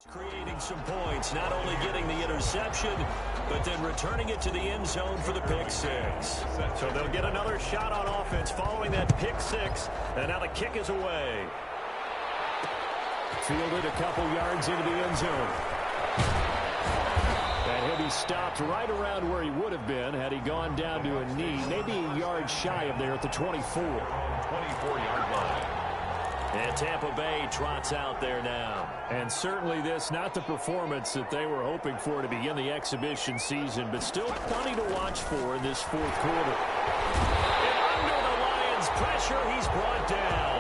Creating some points, not only getting the interception, but then returning it to the end zone for the pick six. So they'll get another shot on offense following that pick six, and now the kick is away. Fielded a couple yards into the end zone. And he'll be stopped right around where he would have been had he gone down to a knee, maybe a yard shy of there at the 24. 24-yard line. And Tampa Bay trots out there now. And certainly this, not the performance that they were hoping for to begin the exhibition season, but still plenty to watch for in this fourth quarter. And under the Lions' pressure, he's brought down.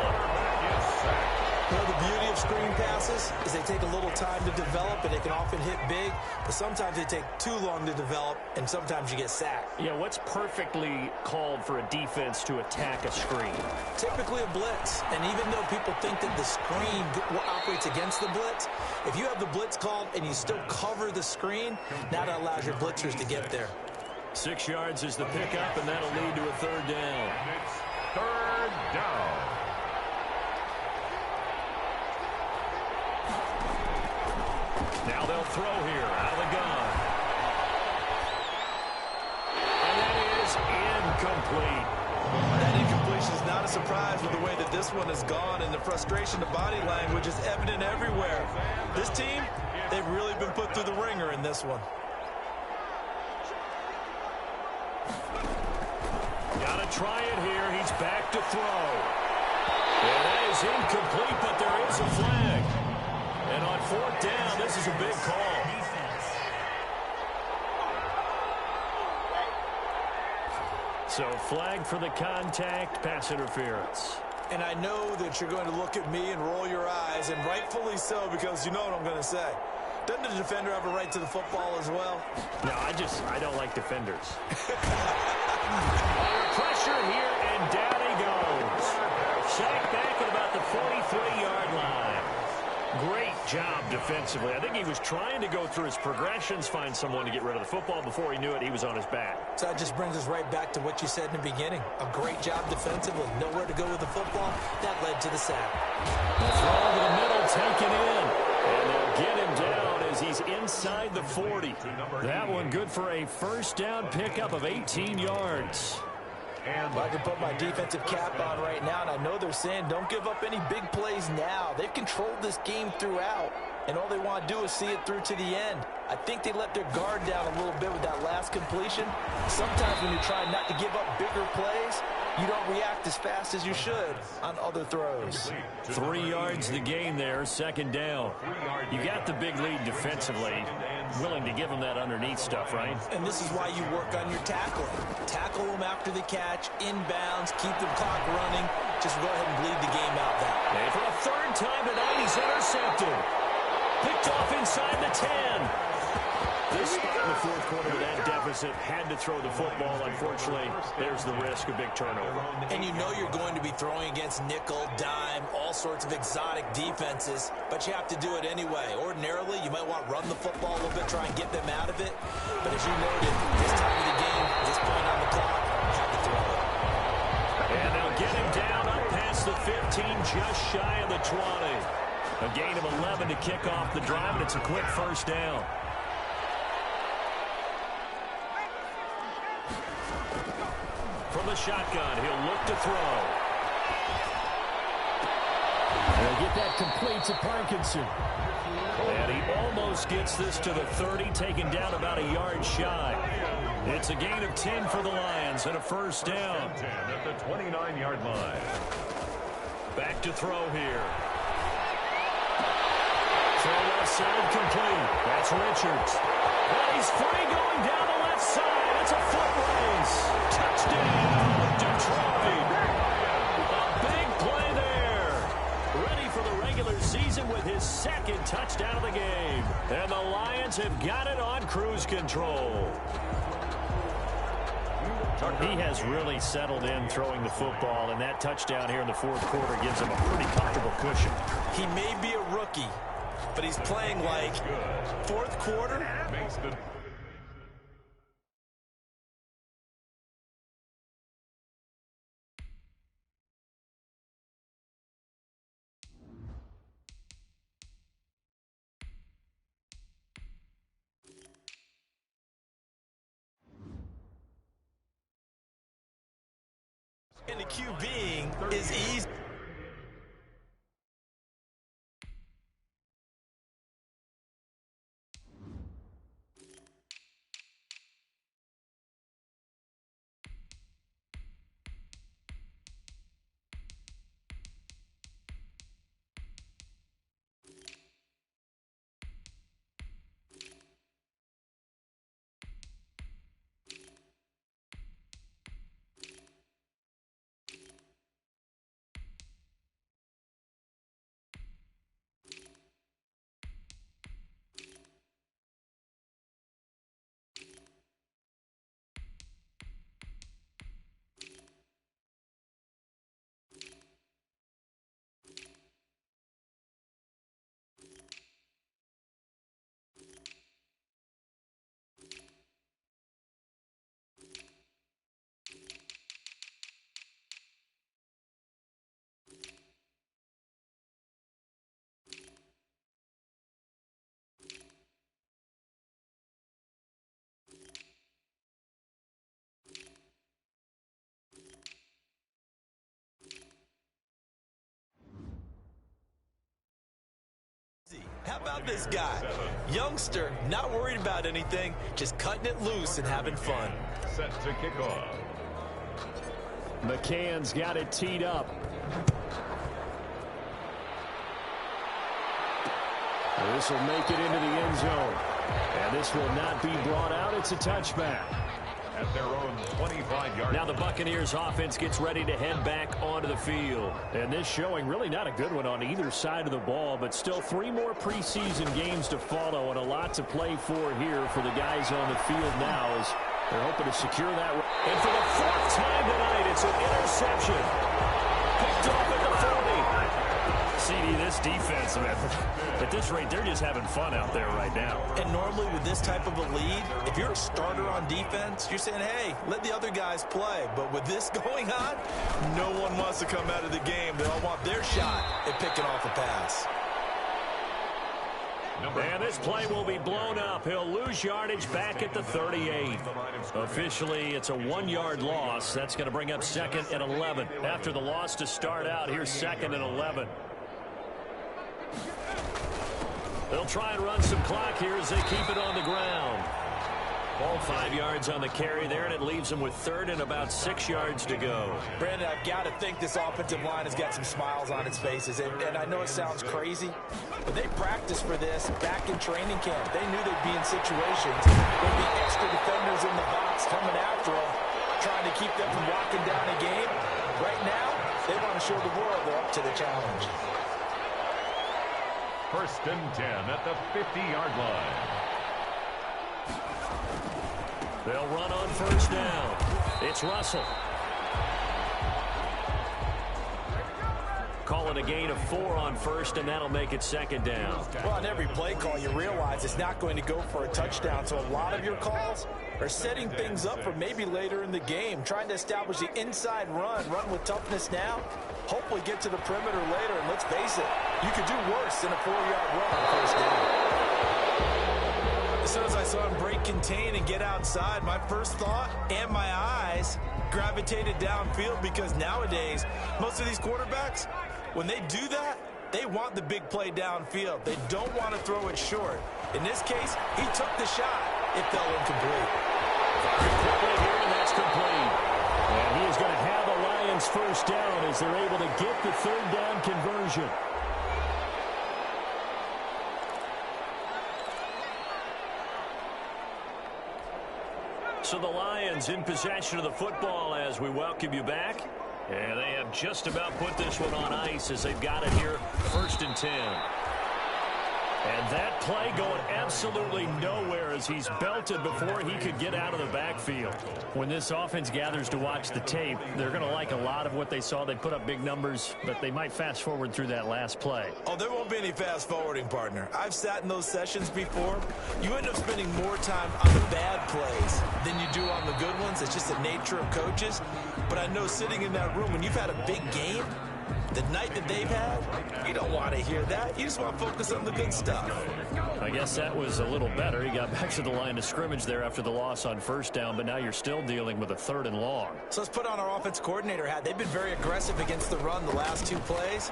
Well, the beauty of screen passes is they take a little time to develop, and they can often hit big, but sometimes they take too long to develop, and sometimes you get sacked. Yeah, what's perfectly called for a defense to attack a screen? Typically a blitz, and even though people think that the screen operates against the blitz, if you have the blitz called and you still cover the screen, now that allows your blitzers to get there. 6 yards is the pickup, and that'll lead to a third down. It's third down. Now they'll throw here out of the gun. And that is incomplete. That incompletion is not a surprise with the way that this one has gone, and the frustration, the body language is evident everywhere. This team, they've really been put through the ringer in this one. Got to try it here. He's back to throw. And that is incomplete, but there is a flag. And on fourth down, this is a big call. So flag for the contact, pass interference. And I know that you're going to look at me and roll your eyes, and rightfully so, because you know what I'm going to say. Doesn't the defender have a right to the football as well? No, I don't like defenders. Under pressure here, and down he goes. Sacked back at about the 43-yard line. Great job defensively. I think he was trying to go through his progressions, find someone to get rid of the football. Before he knew it, he was on his back. So that just brings us right back to what you said in the beginning. A great job defensively. Nowhere to go with the football. That led to the sack. The throw over the middle, taken in. And they'll get him down as he's inside the 40. That one good for a first down pickup of 18 yards. And I can put my defensive cap on right now, and I know they're saying don't give up any big plays now. They've controlled this game throughout, and all they want to do is see it through to the end. I think they let their guard down a little bit with that last completion. Sometimes when you're trying not to give up bigger plays, you don't react as fast as you should on other throws. 3 yards the gain there, second down. You got the big lead defensively. Willing to give them that underneath stuff, right? And this is why you work on your tackling. Tackle them after the catch, inbounds, keep the clock running. Just go ahead and bleed the game out that. And for a third time tonight, he's intercepted. Picked off inside the 10. This spot in the fourth quarter with that deficit, had to throw the football. Unfortunately, there's the risk of big turnover. And you know you're going to be throwing against nickel, dime, all sorts of exotic defenses, but you have to do it anyway. Ordinarily, you might want to run the football a little bit, try and get them out of it. But as you noted, this time of the game, this point on the clock, have to throw it. And they'll get him down up past the 15, just shy of the 20. A gain of 11 to kick off the drive, and it's a quick first down. From the shotgun, he'll look to throw. They'll get that complete to Parkinson. And he almost gets this to the 30, taken down about a yard shy. It's a gain of 10 for the Lions and a first down. 10 at the 29-yard line. Back to throw here. Throw left side complete. That's Richards. And he's free going down the left side. It's a foot race. Touchdown, Detroit. A big play there. Ready for the regular season with his second touchdown of the game. And the Lions have got it on cruise control. He has really settled in throwing the football, and that touchdown here in the fourth quarter gives him a pretty comfortable cushion. He may be a rookie, but he's playing like fourth quarter. Makes the QBing is easy. How about this guy? Youngster, not worried about anything, just cutting it loose and having fun. Set to kick off. McCann's got it teed up. This will make it into the end zone. And this will not be brought out. It's a touchback. At their own 25-yard. Now the Buccaneers offense gets ready to head back onto the field. And this showing really not a good one on either side of the ball, but still 3 more preseason games to follow and a lot to play for here for the guys on the field now as they're hoping to secure that. And for the 4th time tonight, it's an interception. Picked off at the 40. CD, this defense, at this rate, they're just having fun out there right now. And normally with this type of a lead, if you're a starter on defense, you're saying, hey, let the other guys play. But with this going on, no one wants to come out of the game. They all want their shot at picking off a pass. And this play will be blown up. He'll lose yardage back at the 38. Officially, it's a 1-yard loss. That's going to bring up 2nd and 11. After the loss to start out, here's 2nd and 11. They'll try and run some clock here as they keep it on the ground. Ball 5 yards on the carry there, and it leaves them with 3rd and about 6 yards to go. Brandon, I've got to think this offensive line has got some smiles on its faces. And I know it sounds crazy, but they practiced for this back in training camp. They knew they'd be in situations. There'd be extra defenders in the box coming after them, trying to keep them from walking down a game. Right now, they want to show the world they're up to the challenge. 1st and 10 at the 50-yard line. They'll run on 1st down. It's Russell. Call it a gain of 4 on 1st, and that'll make it 2nd down. Well, on every play call, you realize it's not going to go for a touchdown, so a lot of your calls are setting things up for maybe later in the game, trying to establish the inside run with toughness now, hopefully get to the perimeter later, and let's face it, you could do worse than a 4-yard run on 1st down. As soon as I saw him break contain and get outside, my first thought and my eyes gravitated downfield because nowadays, most of these quarterbacks, when they do that, they want the big play downfield. They don't want to throw it short. In this case, he took the shot. It fell incomplete. Quickly here, and that's complete. And he is going to have the Lions 1st down as they're able to get the 3rd down conversion. So the Lions in possession of the football as we welcome you back. And they have just about put this one on ice as they've got it here, 1st and 10. And that play going absolutely nowhere as he's belted before he could get out of the backfield. When this offense gathers to watch the tape, they're going to like a lot of what they saw. They put up big numbers, but they might fast forward through that last play. Oh, there won't be any fast forwarding, partner. I've sat in those sessions before. You end up spending more time on the bad plays than you do on the good ones. It's just the nature of coaches. But I know sitting in that room, when you've had a big game, The night that they've had, you don't want to hear that. You just want to focus on the good stuff. I guess that was a little better. He got back to the line of scrimmage there after the loss on first down, but now you're still dealing with a 3rd and long. So let's put on our offense coordinator hat. They've been very aggressive against the run the last 2 plays.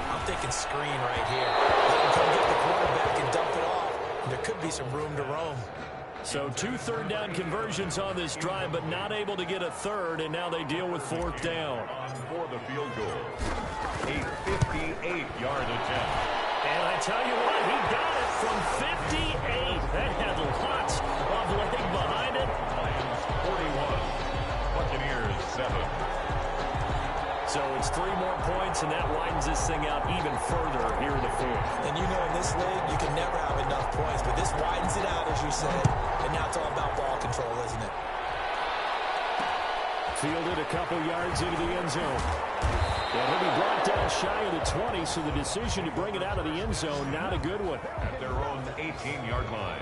I'm thinking screen right here. Let him come get the quarterback and dump it off. And there could be some room to roam. So 2 3rd down conversions on this drive, but not able to get a 3rd, and now they deal with 4th down. For the field goal, a 58-yard attempt. And I tell you what, he got it from 58. That had lots of leg behind it. Lions 41, Buccaneers 7. So it's 3 more points, and that widens this thing out even further here in the 4th. And you know in this league, you can never have enough points, but this widens it out, as you said. And now it's all about ball control, isn't it? Fielded a couple yards into the end zone. And he'll be brought down shy of the 20, so the decision to bring it out of the end zone, not a good one. At their own 18-yard line.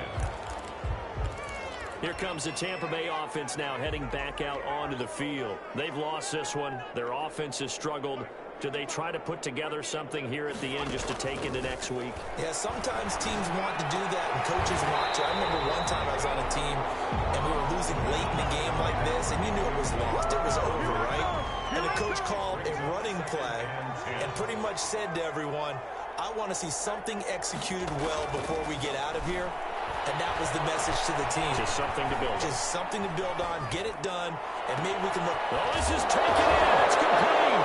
Here comes the Tampa Bay offense now heading back out onto the field. They've lost this one. Their offense has struggled. Do they try to put together something here at the end just to take into next week? Yeah, sometimes teams want to do that and coaches want to. I remember one time I was on a team and we were losing late in the game like this, and you knew it was lost. It was over, right? And the coach called a running play and pretty much said to everyone, I want to see something executed well before we get out of here. And that was the message to the team. Just something to build. Just something to build on, get it done, and maybe we can look. Oh, this is taken in. It's complete.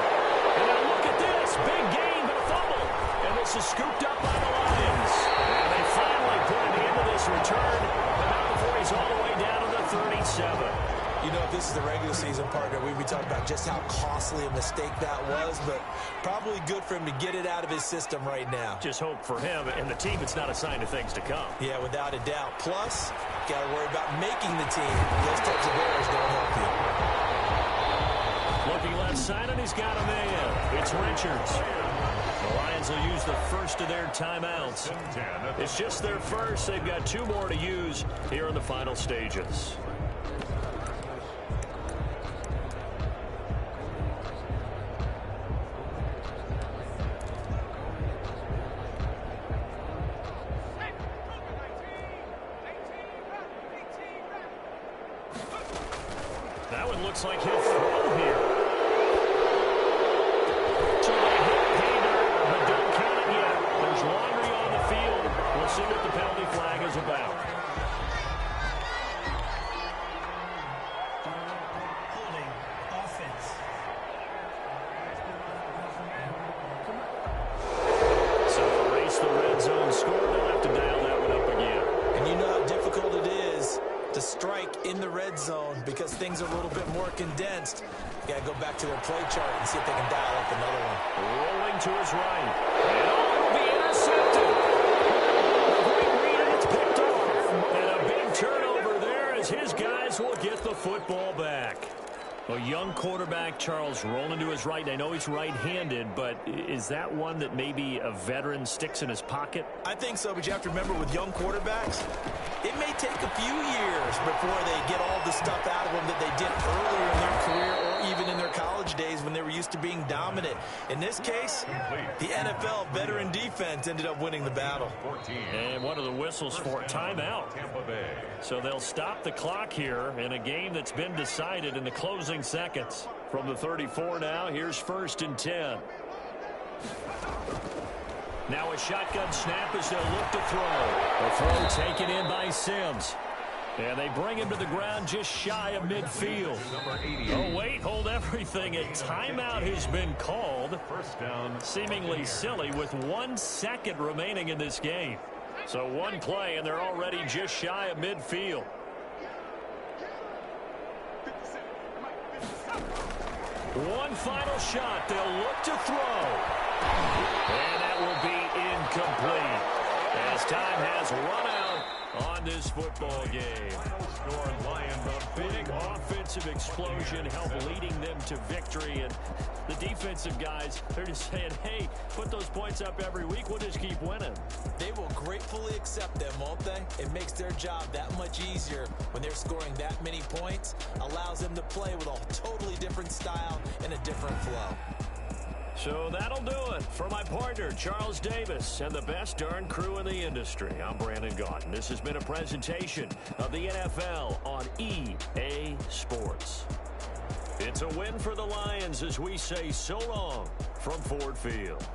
And now look at this. Big gain, but a fumble. And this is scooped up by the Lions. And they finally put an end to this return. But not before he's all the way down to the 37. You know, if this is the regular season partner, we'd be talking about just how costly a mistake that was, but probably good for him to get it out of his system right now. Just hope for him and the team it's not a sign of things to come. Yeah, without a doubt. Plus, got to worry about making the team. Those types of errors don't help you. Looking left side, and he's got a man. It's Richards. The Lions will use the first of their timeouts. It's just their first. They've got 2 more to use here in the final stages. Looks like he'll throw here. To a hit Painter, but don't count it yet. There's laundry on the field. We'll see what the penalty flag is about. Holding offense. So to erase the red zone score, they'll have to dial that one up again. And you know how difficult it is to strike in the red zone because things are a little bit more condensed. You got to go back to their play chart and see if they can dial up another one. Rolling to his right. And it'll be intercepted. Great read, and it's picked off. And a big turnover there as his guys will get the football back. A young quarterback, Charles, rolling to his right. I know he's right-handed, but is that one that maybe a veteran sticks in his pocket? I think so, but you have to remember with young quarterbacks, it may take a few years before they get all the stuff out of them that they did earlier in their career or even in their college days when they were used to being dominant. In this case, the NFL veteran defense ended up winning the battle. And one of the whistles for timeout. So they'll stop the clock here in a game that's been decided in the closing seconds. From the 34 now, here's 1st and 10. Now a shotgun snap as they'll look to throw. The throw taken in by Sims. And they bring him to the ground just shy of midfield. Oh, wait, hold everything. A timeout has been called. First down. Seemingly silly with 1 second remaining in this game. So 1 play, and they're already just shy of midfield. One final shot. They'll look to throw. And that will be incomplete as time has run out on this football game. Score Lions up. Big offensive explosion help leading them to victory. And the defensive guys, they're just saying, hey, put those points up every week. We'll just keep winning. They will gratefully accept them, won't they? It makes their job that much easier when they're scoring that many points. Allows them to play with a totally different style and a different flow. So that'll do it. For my partner, Charles Davis, and the best darn crew in the industry, I'm Brandon Gaudin. This has been a presentation of the NFL on EA Sports. It's a win for the Lions as we say so long from Ford Field.